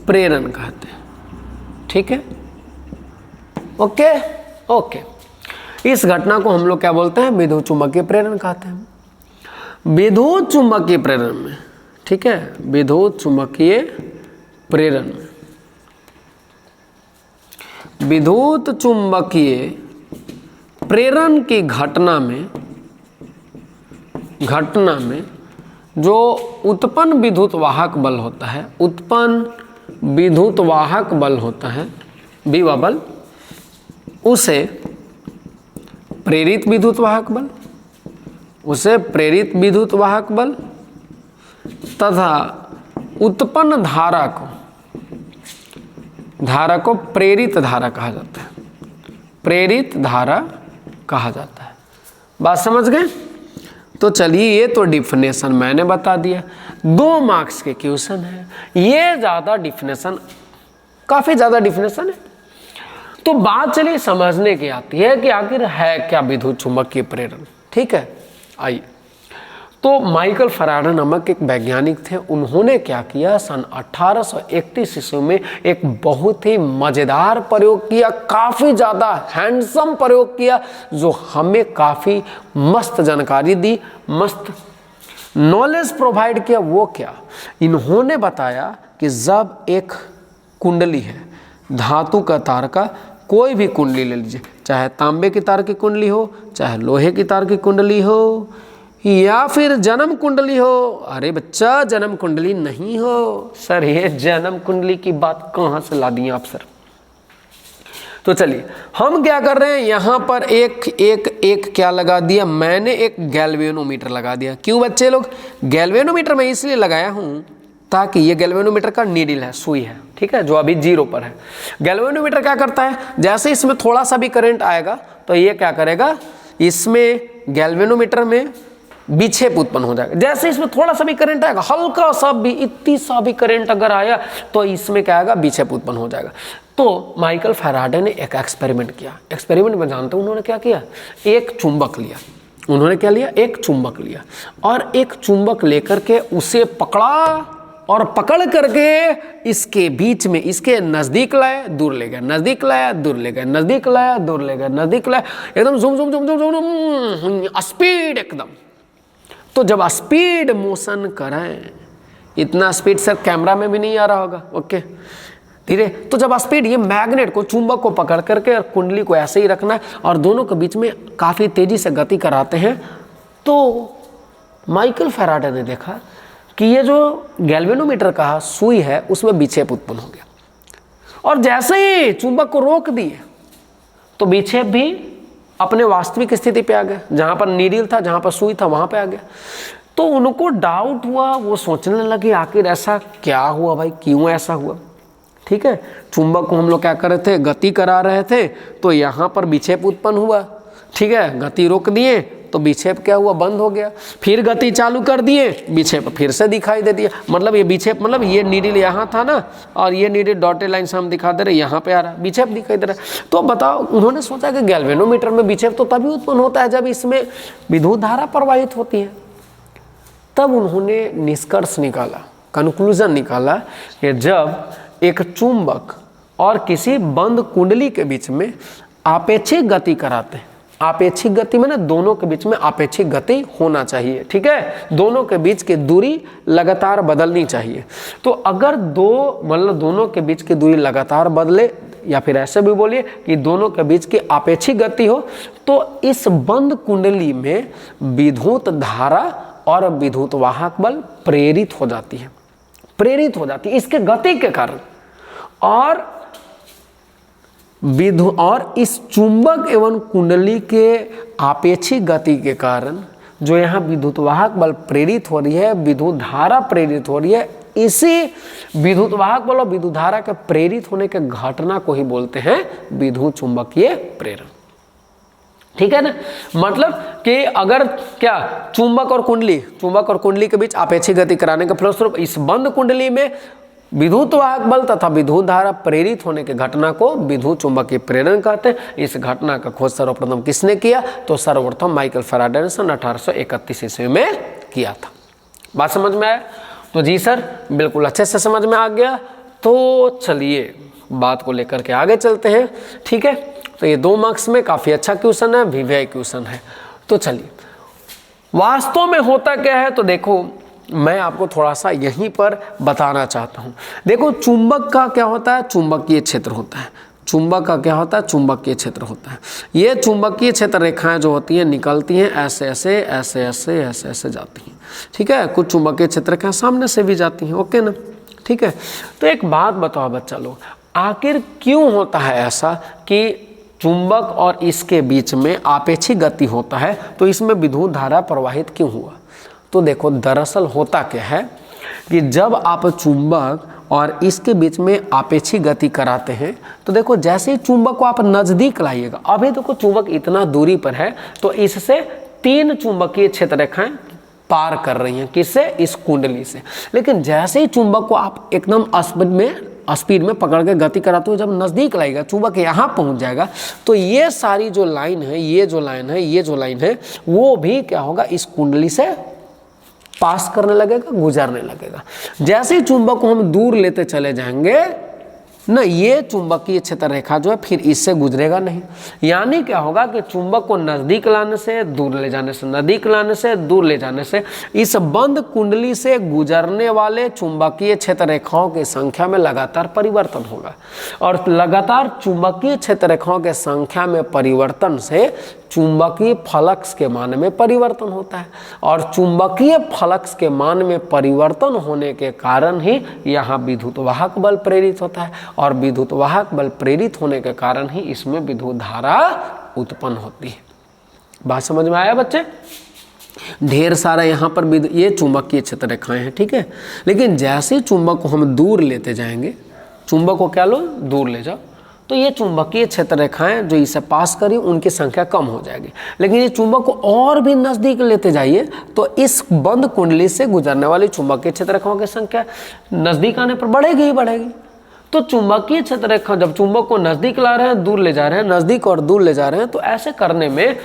प्रेरण कहते हैं। ठीक है? ओके। इस घटना को हम लोग क्या बोलते हैं? विद्युत चुंबकीय प्रेरण कहते हैं। विद्युत चुंबकीय प्रेरण में, ठीक है, विद्युत चुंबकीय प्रेरण में, विद्युत चुंबकीय प्रेरण की घटना में जो उत्पन्न विद्युत वाहक बल होता है, विवा बल, उसे प्रेरित विद्युत वाहक बल तथा उत्पन्न धारा को प्रेरित धारा कहा जाता है। प्रेरित धारा कहा जाता है। बात समझ गए? तो चलिए, ये तो डिफिनेशन मैंने बता दिया। 2 मार्क्स के क्वेश्चन है, ये ज़्यादा डिफिनेशन, काफ़ी ज़्यादा डिफिनेशन है। तो बात चलिए समझने की आती है कि आखिर है क्या विद्युत चुंबकीय प्रेरण। ठीक है, आइए। तो माइकल फैराडे नामक एक वैज्ञानिक थे, उन्होंने क्या किया, सन 1831 ईस्वी में एक बहुत ही मज़ेदार प्रयोग किया, काफ़ी ज़्यादा हैंडसम प्रयोग किया, जो हमें काफ़ी मस्त जानकारी दी, मस्त नॉलेज प्रोवाइड किया। वो क्या, इन्होंने बताया कि जब एक कुंडली है, धातु का तार का कोई भी कुंडली ले लीजिए, चाहे तांबे की तार की कुंडली हो, चाहे लोहे की तार की कुंडली हो, या फिर जन्म कुंडली हो। अरे बच्चा, जन्म कुंडली नहीं हो सर, ये जन्म कुंडली की बात कहाँ से ला दी आप सर? तो चलिए, हम क्या कर रहे हैं, यहाँ पर एक क्या लगा दिया, मैंने एक गैल्वेनोमीटर लगा दिया। क्यों बच्चे लोग? गैल्वेनोमीटर मैं इसलिए लगाया हूँ ताकि ये गैल्वेनोमीटर का नीडल है, सुई है, ठीक है, जो अभी 0 पर है। गैल्वेनोमीटर क्या करता है, जैसे इसमें थोड़ा सा भी करंट आएगा तो ये क्या करेगा, इसमें गैल्वेनोमीटर में विक्षेप उत्पन्न हो जाएगा। जैसे इसमें थोड़ा सा भी करंट आएगा, हल्का सा भी, इतनी सा भी करंट अगर आया तो इसमें क्या आएगा, विक्षेप उत्पन्न हो जाएगा। तो माइकल फैराडे ने एक एक्सपेरिमेंट किया। एक्सपेरिमेंट में जानते हो उन्होंने क्या किया, एक चुंबक लिया। उन्होंने क्या लिया, एक चुंबक लिया, और एक चुंबक लेकर के उसे पकड़ा, और पकड़ करके इसके बीच में, इसके नज़दीक लाया, दूर ले गया, नज़दीक लाया, दूर ले गया, नज़दीक लाया, दूर ले गया, नज़दीक लाया, एकदम झुम झुम झुम झुम झुम, स्पीड एकदम। तो जब स्पीड मोशन करें, इतना स्पीड सर कैमरा में भी नहीं आ रहा होगा, ओके, धीरे। तो जब स्पीड, ये मैग्नेट को, चुंबक को पकड़ करके और कुंडली को ऐसे ही रखना है और दोनों के बीच में काफ़ी तेज़ी से गति कराते हैं, तो माइकल फैराडे ने देखा कि ये जो गैल्वेनोमीटर का सुई है उसमें विक्षेप उत्पन्न हो गया, और जैसे ही चुंबक को रोक दिए तो विक्षेप भी अपने वास्तविक स्थिति पे आ गया, जहाँ पर नीडल था, जहाँ पर सुई था, वहाँ पे आ गया। तो उनको डाउट हुआ, वो सोचने लगे आखिर ऐसा क्या हुआ भाई, क्यों ऐसा हुआ। ठीक है, चुंबक को हम लोग क्या कर रहे थे, गति करा रहे थे, तो यहाँ पर विक्षेप उत्पन्न हुआ। ठीक है, गति रोक दिए तो विक्षेप क्या हुआ, बंद हो गया। फिर गति चालू कर दिए, विक्षेप फिर से दिखाई दे दिया। मतलब ये विक्षेप, मतलब ये नीडल यहाँ था ना, और ये नीडल डॉटेड लाइन से हम दिखा दे रहे, यहाँ पे आ रहा, विक्षेप दिखाई दे रहा है। तो बताओ, उन्होंने सोचा कि गैल्वेनोमीटर में विक्षेप तो तभी उत्पन्न होता है जब इसमें विद्युत धारा प्रवाहित होती है। तब उन्होंने निष्कर्ष निकाला, कंक्लूजन निकाला कि जब एक चुंबक और किसी बंद कुंडली के बीच में आपेक्षिक गति कराते हैं, आपेक्षिक गति में ना, दोनों के बीच में आपेक्षिक गति होना चाहिए। ठीक है, दोनों के बीच की दूरी लगातार बदलनी चाहिए। तो अगर दोनों के बीच की दूरी लगातार बदले, या फिर ऐसे भी बोलिए कि दोनों के बीच की आपेक्षिक गति हो, तो इस बंद कुंडली में विद्युत धारा और विद्युत वाहक बल प्रेरित हो जाती है, प्रेरित हो जाती है इसके गति के कारण। और इस चुंबक एवं कुंडली के आपेक्षिक गति के कारण जो यहाँ विद्युत वाहक बल प्रेरित हो रही है, विद्युत धारा प्रेरित हो रही है, इसी विद्युत वाहक बल और विद्युत धारा के प्रेरित होने के घटना को ही बोलते हैं विद्युत चुंबकीय प्रेरण। ठीक है ना, मतलब कि अगर क्या चुंबक और कुंडली के बीच आपेक्षिक गति कराने के फलस्वरूप इस बंद कुंडली में विद्युत वाहक बल तथा विद्युत धारा प्रेरित होने के घटना को विद्युत चुंबकीय प्रेरण कहते हैं। इस घटना का खोज सर्वप्रथम किसने किया, तो सर्वप्रथम माइकल फैराडे ने सन 1831 ईस्वी में किया था। बात समझ में आया? तो जी सर, बिल्कुल अच्छे से समझ में आ गया। तो चलिए बात को लेकर के आगे चलते हैं। ठीक है, तो ये 2 मार्क्स में काफ़ी अच्छा क्वेश्चन है, विव्यय क्वेश्चन है। तो चलिए, वास्तव में होता क्या है, तो देखो मैं आपको थोड़ा सा यहीं पर बताना चाहता हूँ। देखो, चुंबक का क्या होता है, चुंबकीय क्षेत्र होता है। चुंबक का क्या होता है, चुंबकीय क्षेत्र होता है। ये चुंबकीय क्षेत्र रेखाएं जो होती हैं निकलती हैं ऐसे ऐसे ऐसे ऐसे ऐसे ऐसे जाती हैं। ठीक है, कुछ चुंबकीय क्षेत्र रेखाएं सामने से भी जाती हैं, ओके ना। ठीक है, तो एक बात बताओ बच्चा लोग, आखिर क्यों होता है ऐसा कि चुंबक और इसके बीच में आपेक्षिक गति होता है, तो इसमें विद्युत धारा प्रवाहित क्यों हुआ? तो देखो, दरअसल होता क्या है कि जब आप चुंबक और इसके बीच में आपेक्षिक गति कराते हैं, तो देखो जैसे ही चुंबक को आप नज़दीक लाइएगा, अभी देखो चुंबक इतना दूरी पर है, तो इससे 3 चुंबकीय क्षेत्र रेखाएं पार कर रही हैं, किससे? इस कुंडली से। लेकिन जैसे ही चुंबक को आप एकदम स्पीड में पकड़ के गति कराते हो, जब नज़दीक लाएगा, चुंबक यहाँ पहुँच जाएगा, तो ये सारी जो लाइन है, ये जो लाइन है, वो भी क्या होगा? इस कुंडली से पास करने लगेगा, गुजरने लगेगा। जैसे ही चुंबक को हम दूर लेते चले जाएंगे ना, ये चुंबकीय क्षेत्र रेखा जो है फिर इससे गुजरेगा नहीं। यानी क्या होगा कि चुंबक को नज़दीक लाने से, दूर ले जाने से, नज़दीक लाने से, दूर ले जाने से इस बंद कुंडली से गुजरने वाले चुंबकीय क्षेत्र रेखाओं की संख्या में लगातार परिवर्तन होगा। और लगातार चुंबकीय क्षेत्र रेखाओं के संख्या में परिवर्तन से चुंबकीय फ्लक्स के मान में परिवर्तन होता है, और चुंबकीय फ्लक्स के मान में परिवर्तन होने के कारण ही यहाँ विद्युत वाहक बल प्रेरित होता है, और विद्युत वाहक बल प्रेरित होने के कारण ही इसमें विद्युत धारा उत्पन्न होती है। बात समझ में आया बच्चे? ढेर सारा यहाँ पर ये चुंबकीय क्षेत्र रेखाएं हैं, ठीक है। लेकिन जैसे चुंबक को हम दूर लेते जाएंगे, चुंबक को क्या लो? दूर ले जाओ, तो ये चुंबकीय क्षेत्र रेखाएं जो इसे पास करी उनकी संख्या कम हो जाएगी। लेकिन ये चुंबक को और भी नज़दीक लेते जाइए, तो इस बंद कुंडली से गुजरने वाली चुंबकीय क्षेत्र रेखाओं की संख्या नज़दीक आने पर बढ़ेगी ही बढ़ेगी। तो चुंबकीय क्षेत्र रेखा, जब चुंबक को नज़दीक ला रहे हैं, दूर ले जा रहे हैं, नज़दीक और दूर ले जा रहे हैं, तो ऐसे करने में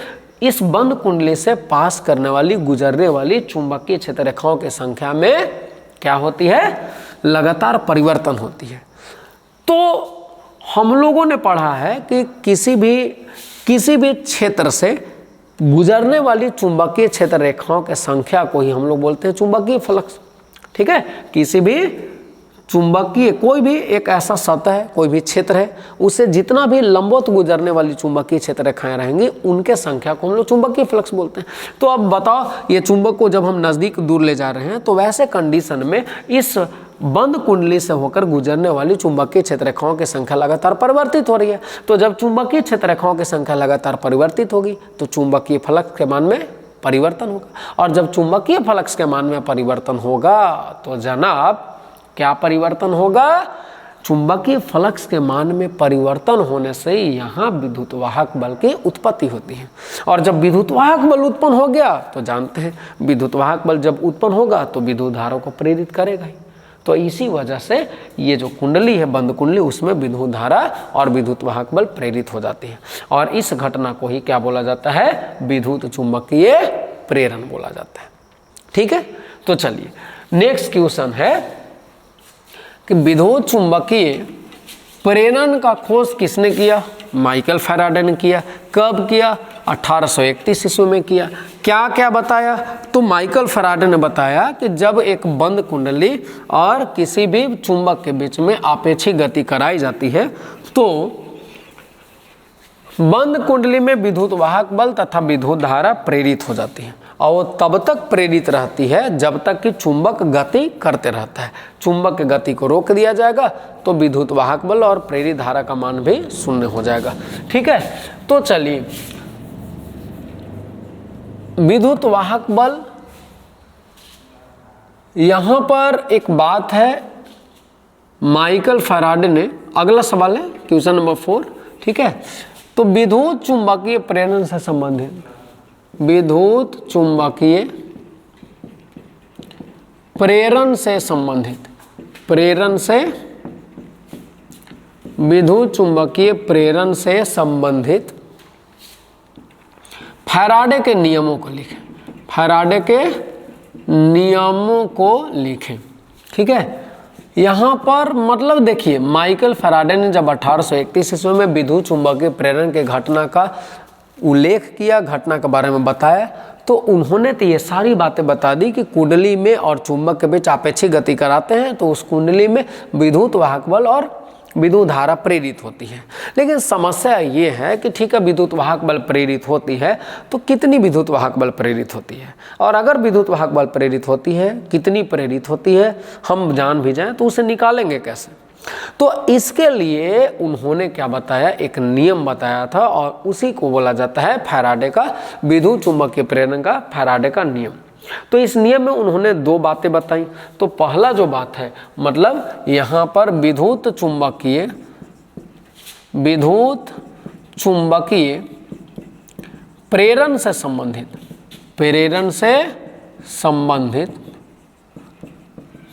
इस बंद कुंडली से पास करने वाली, गुजरने वाली चुंबकीय क्षेत्र रेखाओं की संख्या में क्या होती है? लगातार परिवर्तन होती है। तो हम लोगों ने पढ़ा है कि किसी भी क्षेत्र से गुजरने वाली चुंबकीय क्षेत्र रेखाओं की संख्या को ही हम लोग बोलते हैं चुंबकीय फ्लक्स, ठीक है। किसी भी चुंबकीय, कोई भी एक ऐसा सतह है, कोई भी क्षेत्र है, उससे जितना भी लंबवत गुजरने वाली चुंबकीय क्षेत्र रेखाएं रहेंगी, उनके संख्या को हम लोग चुंबकीय फ्लक्स बोलते हैं। तो अब बताओ, ये चुंबक को जब हम नज़दीक दूर ले जा रहे हैं, तो वैसे कंडीशन में इस बंद कुंडली से होकर गुजरने वाली चुंबकीय क्षेत्र रेखाओं की संख्या लगातार परिवर्तित हो रही है। तो जब चुंबकीय क्षेत्र रेखाओं की संख्या लगातार परिवर्तित होगी, तो चुंबकीय फ्लक्स के मान में परिवर्तन होगा, और जब चुंबकीय फ्लक्स के मान में परिवर्तन होगा, तो जनाब क्या परिवर्तन होगा? चुंबकीय फ्लक्स के मान में परिवर्तन होने से यहाँ विद्युत वाहक बल की उत्पत्ति होती है। और जब विद्युत वाहक बल उत्पन्न हो गया, तो जानते हैं विद्युत वाहक बल जब उत्पन्न होगा तो विद्युत धारा को प्रेरित करेगा ही। तो इसी वजह से ये जो कुंडली है, बंद कुंडली, उसमें विद्युत धारा और विद्युत वाहक बल प्रेरित हो जाती है, और इस घटना को ही क्या बोला जाता है? विद्युत चुंबकीय प्रेरण बोला जाता है, ठीक है। तो चलिए नेक्स्ट क्वेश्चन है कि विद्युत चुंबकीय प्रेरण का खोज किसने किया? माइकल फैराडे ने किया। कब किया? 1831 ईस्वी में किया। क्या क्या बताया? तो माइकल फैराडे ने बताया कि जब एक बंद कुंडली और किसी भी चुंबक के बीच में आपेक्षिक गति कराई जाती है, तो बंद कुंडली में विद्युत वाहक बल तथा विद्युत धारा प्रेरित हो जाती है, और वो तब तक प्रेरित रहती है जब तक कि चुंबक गति करते रहता है। चुंबक की गति को रोक दिया जाएगा तो विद्युत वाहक बल और प्रेरित धारा का मान भी शून्य हो जाएगा, ठीक है। तो चलिए, विद्युत वाहक बल, यहां पर एक बात है, माइकल फैराडे ने, अगला सवाल है क्वेश्चन नंबर 4, ठीक है। तो विद्युत चुंबकीय प्रेरण से संबंधित, विद्युत चुंबकीय प्रेरण से संबंधित, प्रेरण से, विद्युत चुंबकीय प्रेरण से संबंधित फैराडे के नियमों को लिखें, फैराडे के नियमों को लिखें, ठीक है। यहाँ पर मतलब देखिए, माइकल फैराडे ने जब 1831 ईस्वी में विद्युत चुंबकीय प्रेरण के घटना का उल्लेख किया, घटना के बारे में बताया, तो उन्होंने तो ये सारी बातें बता दी कि कुंडली में और चुंबक के बीच आपेक्षिक गति कराते हैं, तो उस कुंडली में विद्युत वाहक बल और विद्युत धारा प्रेरित होती है। लेकिन समस्या ये है कि ठीक है, विद्युत वाहक बल प्रेरित होती है, तो कितनी विद्युत वाहक बल प्रेरित होती है, और अगर विद्युत वाहक बल प्रेरित होती है, कितनी प्रेरित होती है, हम जान भी जाएं तो उसे निकालेंगे कैसे? तो इसके लिए उन्होंने क्या बताया? एक नियम बताया था, और उसी को बोला जाता है फैराडे का, विद्युत चुंबकीय प्रेरण का फैराडे का नियम। तो इस नियम में उन्होंने दो बातें बताई। तो पहला जो बात है, मतलब यहाँ पर विद्युत चुंबकीय प्रेरण से संबंधित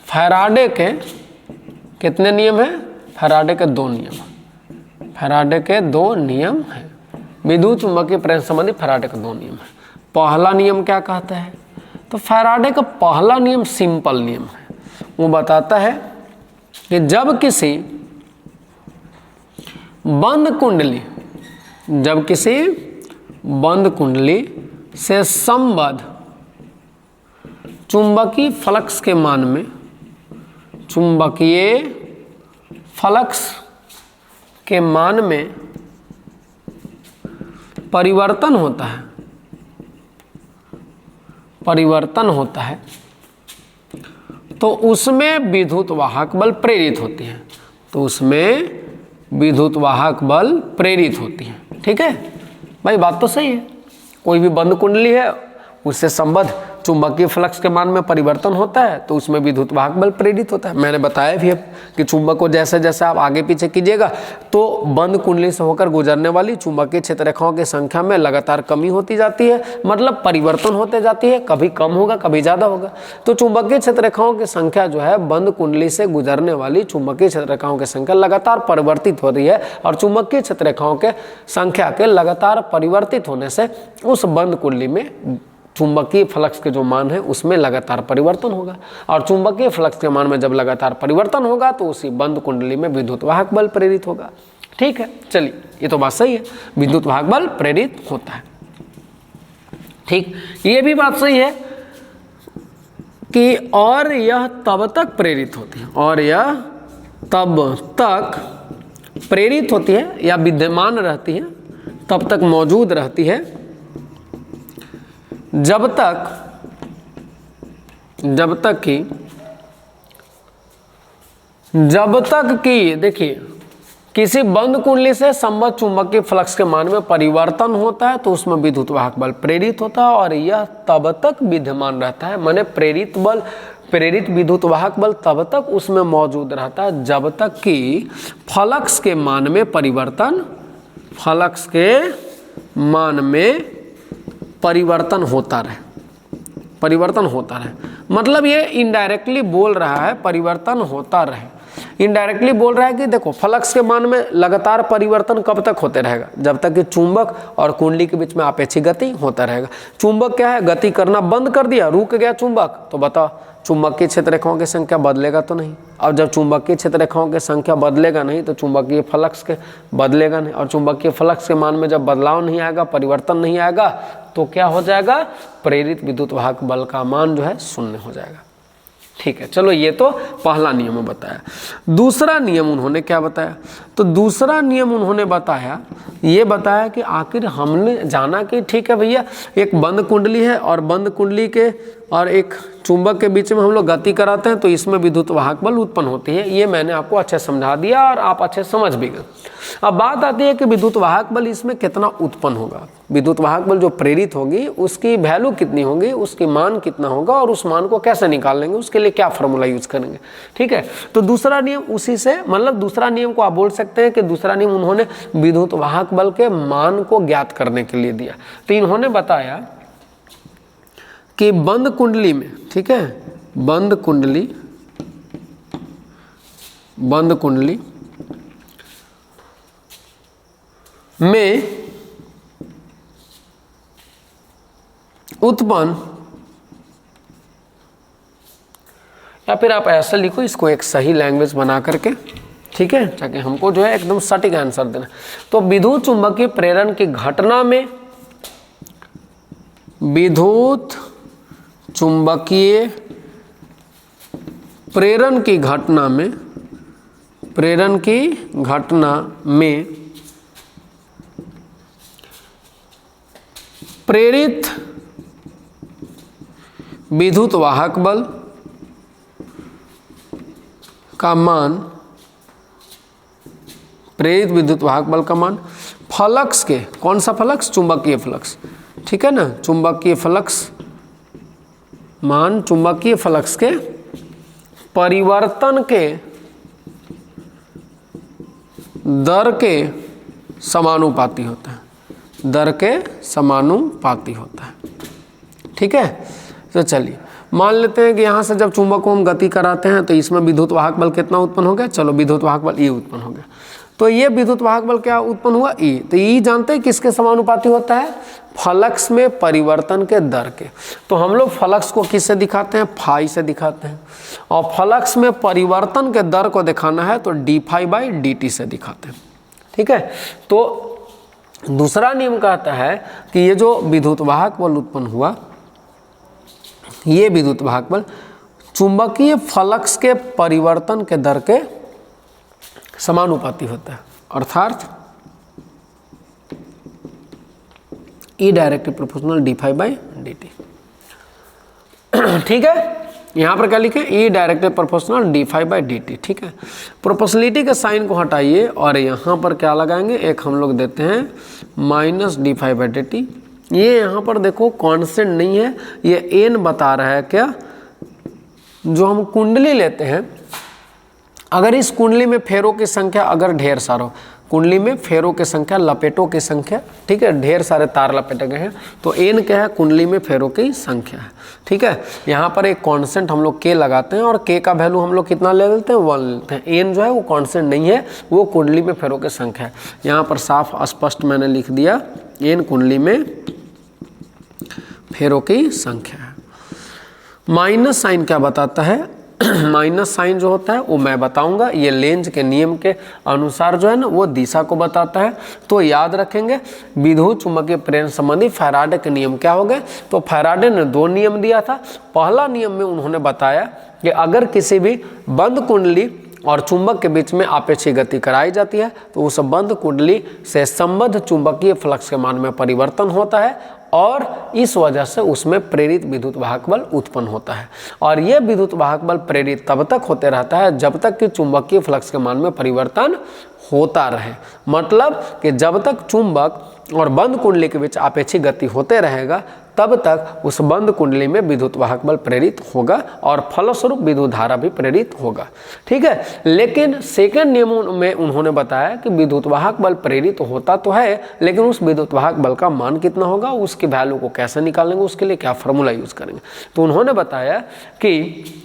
फैराडे के कितने नियम हैं? फैराडे के दो नियम हैं। विद्युत चुंबकीय प्रेरण से संबंधित फैराडे के दो नियम हैं। पहला नियम क्या कहता है? तो फैराडे का पहला नियम सिंपल नियम है। वो बताता है कि जब किसी बंद कुंडली से संबद्ध चुंबकीय फ्लक्स के मान में परिवर्तन होता है तो उसमें विद्युत वाहक बल प्रेरित होती है। ठीक है भाई, बात तो सही है। कोई भी बंद कुंडली है, उससे संबद्ध चुंबकीय फ्लक्स के मान में परिवर्तन होता है तो उसमें विद्युत वाहक बल प्रेरित होता है। मैंने बताया भी है कि चुंबक को जैसे जैसे आप आगे पीछे कीजिएगा तो बंद कुंडली से होकर गुजरने वाली चुंबकीय क्षेत्र रेखाओं की संख्या में लगातार कमी होती जाती है, मतलब परिवर्तन होते जाती है, कभी कम होगा कभी ज़्यादा होगा। तो चुंबकीय क्षेत्र रेखाओं की संख्या जो है, बंद कुंडली से गुजरने वाली चुंबकीय क्षेत्र रेखाओं की संख्या लगातार परिवर्तित हो रही है और चुंबकीय क्षेत्र रेखाओं के संख्या के लगातार परिवर्तित होने से उस बंद कुंडली में चुंबकीय फ्लक्स के जो मान है उसमें लगातार परिवर्तन होगा और चुंबकीय फ्लक्स के मान में जब लगातार परिवर्तन होगा तो उसी बंद कुंडली में विद्युत वाहक बल प्रेरित होगा। ठीक है, चलिए ये तो बात सही है, विद्युत वाहक बल प्रेरित होता है। ठीक, ये भी बात सही है कि और यह तब तक प्रेरित होती है या विद्यमान रहती है, तब तक मौजूद रहती है जब तक कि देखिए किसी बंद कुंडली से संबद्ध चुंबकीय फ्लक्स के मान में परिवर्तन होता है तो उसमें विद्युत वाहक बल प्रेरित होता है और यह तब तक विद्यमान रहता है, माने प्रेरित विद्युत वाहक बल तब तक उसमें मौजूद रहता है जब तक कि फ्लक्स के मान में परिवर्तन होता रहे। मतलब ये इनडायरेक्टली बोल रहा है परिवर्तन होता रहे। इनडायरेक्टली बोल रहा है कि देखो फ्लक्स के मान में लगातार परिवर्तन कब तक होते रहेगा? जब तक कि चुंबक और कुंडली के बीच में आपेक्षिक गति होता रहेगा। चुंबक क्या है, गति करना बंद कर दिया, रुक गया चुंबक, तो बताओ चुंबकीय क्षेत्र रेखाओं की संख्या बदलेगा तो नहीं। अब जब चुंबकीय क्षेत्र रेखाओं की संख्या बदलेगा नहीं तो चुंबकीय फ्लक्स के बदलेगा नहीं और चुंबकीय फ्लक्स के मान में जब बदलाव नहीं आएगा, परिवर्तन नहीं आएगा तो क्या हो जाएगा? प्रेरित विद्युत वाहक बल का मान जो है शून्य हो जाएगा। ठीक है, चलो ये तो पहला नियम बताया। दूसरा नियम उन्होंने क्या बताया? तो दूसरा नियम उन्होंने बताया कि आखिर हमने जाना कि ठीक है भैया, एक बंद कुंडली है और बंद कुंडली के और एक चुंबक के बीच में हम लोग गति कराते हैं तो इसमें विद्युत वाहक बल उत्पन्न होती है। ये मैंने आपको अच्छे समझा दिया और आप अच्छे समझ भी गए। अब बात आती है कि विद्युत वाहक बल इसमें कितना उत्पन्न होगा, विद्युत वाहक बल जो प्रेरित होगी उसकी वैल्यू कितनी होगी, उसकी मान कितना होगा और उस मान को कैसे निकाल लेंगे, उसके लिए क्या फॉर्मूला यूज करेंगे। ठीक है, तो दूसरा नियम उसी से, मतलब दूसरा नियम को आप बोल सकते हैं कि दूसरा नियम उन्होंने विद्युत वाहक बल के मान को ज्ञात करने के लिए दिया। तो इन्होंने बताया कि बंद कुंडली में, ठीक है, बंद कुंडली में उत्पन्न, या फिर आप ऐसा लिखो इसको एक सही लैंग्वेज बना करके, ठीक है, ताकि हमको जो है एकदम सटीक आंसर देना। तो विद्युत चुंबकीय प्रेरण की घटना में, विद्युत चुंबकीय प्रेरण की घटना में प्रेरित विद्युत वाहक बल का मान, प्रेरित विद्युत वाहक बल का मान फ्लक्स के, कौन सा फ्लक्स? चुंबकीय फ्लक्स, ठीक है ना, चुंबकीय फ्लक्स मान चुंबकीय फ्लक्स के परिवर्तन के दर के समानुपाती होता है, दर के समानुपाती होता है। ठीक है, तो चलिए मान लेते हैं कि यहाँ से जब चुंबक को हम गति कराते हैं तो इसमें विद्युत वाहक बल कितना उत्पन्न हो गया, चलो विद्युत वाहक बल E उत्पन्न हो गया। तो ये विद्युत वाहक बल क्या उत्पन्न हुआ, E। तो E जानते हैं किसके समानुपाती होता है, फ्लक्स में परिवर्तन के दर के। तो हम लोग फ्लक्स को किससे दिखाते हैं, फाई से दिखाते हैं, और फ्लक्स में परिवर्तन के दर को दिखाना है तो D phi by D T से दिखाते हैं। ठीक है, तो दूसरा नियम कहता है कि ये जो विद्युत वाहक बल उत्पन्न हुआ, ये विद्युत वाहक बल चुंबकीय फ्लक्स के परिवर्तन के दर के समानुपाती होता है, अर्थात E directly proportional D phi by D T. ठीक है, यहाँ पर क्या लिखे, E directly proportional D phi by D T. ठीक है, प्रोपोर्शनलिटी के साइन को हटाइए और यहाँ पर क्या लगाएंगे, एक हम लोग देते हैं minus D phi by D T. ये यहाँ पर देखो कांस्टेंट नहीं है, ये एन बता रहा है क्या, जो हम कुंडली लेते हैं, अगर इस कुंडली में फेरों की संख्या अगर ढेर सारा हो, कुंडली में फेरों की संख्या, लपेटों की संख्या, ठीक है, ढेर सारे तार लपेटे गए हैं, तो एन क्या है, कुंडली में फेरों की संख्या है। ठीक है, यहाँ पर एक कांस्टेंट हम लोग के लगाते हैं और के का वैल्यू हम लोग कितना ले लेते हैं, 1 लेते हैं। एन जो है वो कांस्टेंट नहीं है, वो कुंडली में फेरों की संख्या है। यहाँ पर साफ स्पष्ट मैंने लिख दिया, एन कुंडली में फेरों की संख्या है। माइनस साइन क्या बताता है, माइनस साइन जो होता है वो मैं बताऊंगा, ये लेंज के नियम के अनुसार जो है ना वो दिशा को बताता है। तो याद रखेंगे विद्युत चुंबकीय प्रेरण संबंधी फैराडे के नियम क्या हो गए, तो फैराडे ने 2 नियम दिया था। पहला नियम में उन्होंने बताया कि अगर किसी भी बंद कुंडली और चुंबक के बीच में आपेक्षिक गति कराई जाती है तो उस बंद कुंडली से संबद्ध चुंबकीय फ्लक्स के मान में परिवर्तन होता है और इस वजह से उसमें प्रेरित विद्युत वाहक बल उत्पन्न होता है। और यह विद्युत वाहक बल प्रेरित तब तक होते रहता है जब तक कि चुंबकीय फ्लक्स के मान में परिवर्तन होता रहे। मतलब कि जब तक चुंबक और बंद कुंडली के बीच आपेक्षिक गति होते रहेगा तब तक उस बंद कुंडली में विद्युत वाहक बल प्रेरित होगा और फलस्वरूप विद्युत धारा भी प्रेरित होगा। ठीक है, लेकिन सेकेंड नियम में उन्होंने बताया कि विद्युत वाहक बल प्रेरित होता तो है, लेकिन उस विद्युत वाहक बल का मान कितना होगा, उसकी वैल्यू को कैसे निकालेंगे, उसके लिए क्या फॉर्मूला यूज करेंगे। तो उन्होंने बताया कि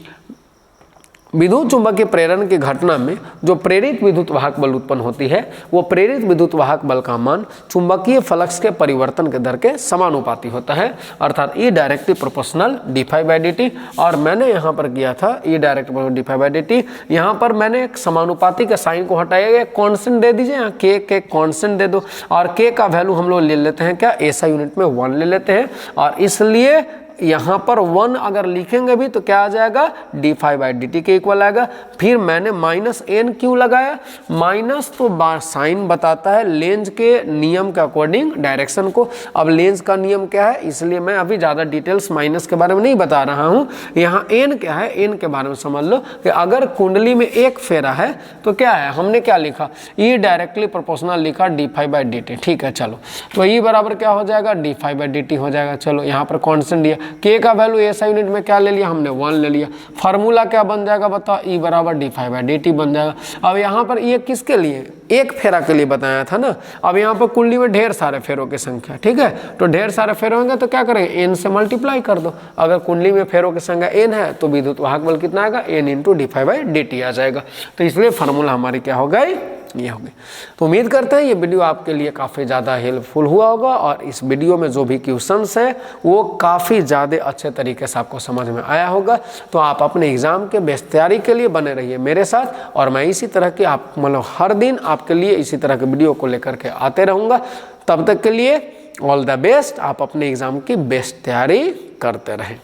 विद्युत चुंबकीय प्रेरण की घटना में जो प्रेरित विद्युत वाहक बल उत्पन्न होती है वो प्रेरित विद्युत वाहक बल का मान चुंबकीय फ्लक्स के परिवर्तन के दर के समानुपाती होता है, अर्थात E directly proportional D phi by D T. और मैंने यहाँ पर किया था E directly D phi by D T, यहाँ पर मैंने एक समानुपाती के साइन को हटाया गया, कॉन्स्टेंट दे दीजिए, यहाँ के कॉन्स्टेंट दे दो और के का वैल्यू हम लोग ले लेते हैं क्या, एसआई यूनिट में 1 ले लेते हैं। और इसलिए यहाँ पर 1 अगर लिखेंगे भी तो क्या आ जाएगा, D phi by D T के इक्वल आएगा। फिर मैंने माइनस एन क्यों लगाया, माइनस तो साइन बताता है लेंज के नियम के अकॉर्डिंग डायरेक्शन को। अब लेंज का नियम क्या है, इसलिए मैं अभी ज़्यादा डिटेल्स माइनस के बारे में नहीं बता रहा हूँ। यहाँ एन क्या है, एन के बारे में समझ लो कि अगर कुंडली में एक फेरा है तो क्या है, हमने क्या लिखा, ई डायरेक्टली प्रोपोर्शनल लिखा D phi by D T. ठीक है, चलो तो ई बराबर क्या हो जाएगा, D phi by D T हो जाएगा। चलो यहाँ पर कॉन्स्टेंट दिया, के का वैल्यू एसआई यूनिट में क्या ले लिया हमने, 1 ले लिया। फार्मूला क्या बन जाएगा बताओ, ई बराबर D phi by D T बन जाएगा। अब यहाँ पर ये किसके लिए, एक फेरा के लिए बताया था ना। अब यहाँ पर कुंडली में ढेर सारे फेरों की संख्या, ठीक है, तो ढेर सारे फेरे होंगे तो क्या करेंगे, एन से मल्टीप्लाई कर दो। अगर कुंडली में फेरों की संख्या एन है तो विद्युत वाहक बल कितना आएगा, n into d phi by D t आ जाएगा। तो इसलिए फार्मूला हमारी क्या हो गई, ये हो गई। तो उम्मीद करते हैं ये वीडियो आपके लिए काफ़ी ज़्यादा हेल्पफुल हुआ होगा और इस वीडियो में जो भी क्वेश्चंस है वो काफ़ी ज़्यादा अच्छे तरीके से आपको समझ में आया होगा। तो आप अपने एग्ज़ाम के बेस्ट तैयारी के लिए बने रहिए मेरे साथ और मैं इसी तरह की आप मतलब हर दिन आपके लिए इसी तरह के वीडियो को लेकर के आते रहूँगा। तब तक के लिए ऑल द बेस्ट, आप अपने एग्ज़ाम की बेस्ट तैयारी करते रहें।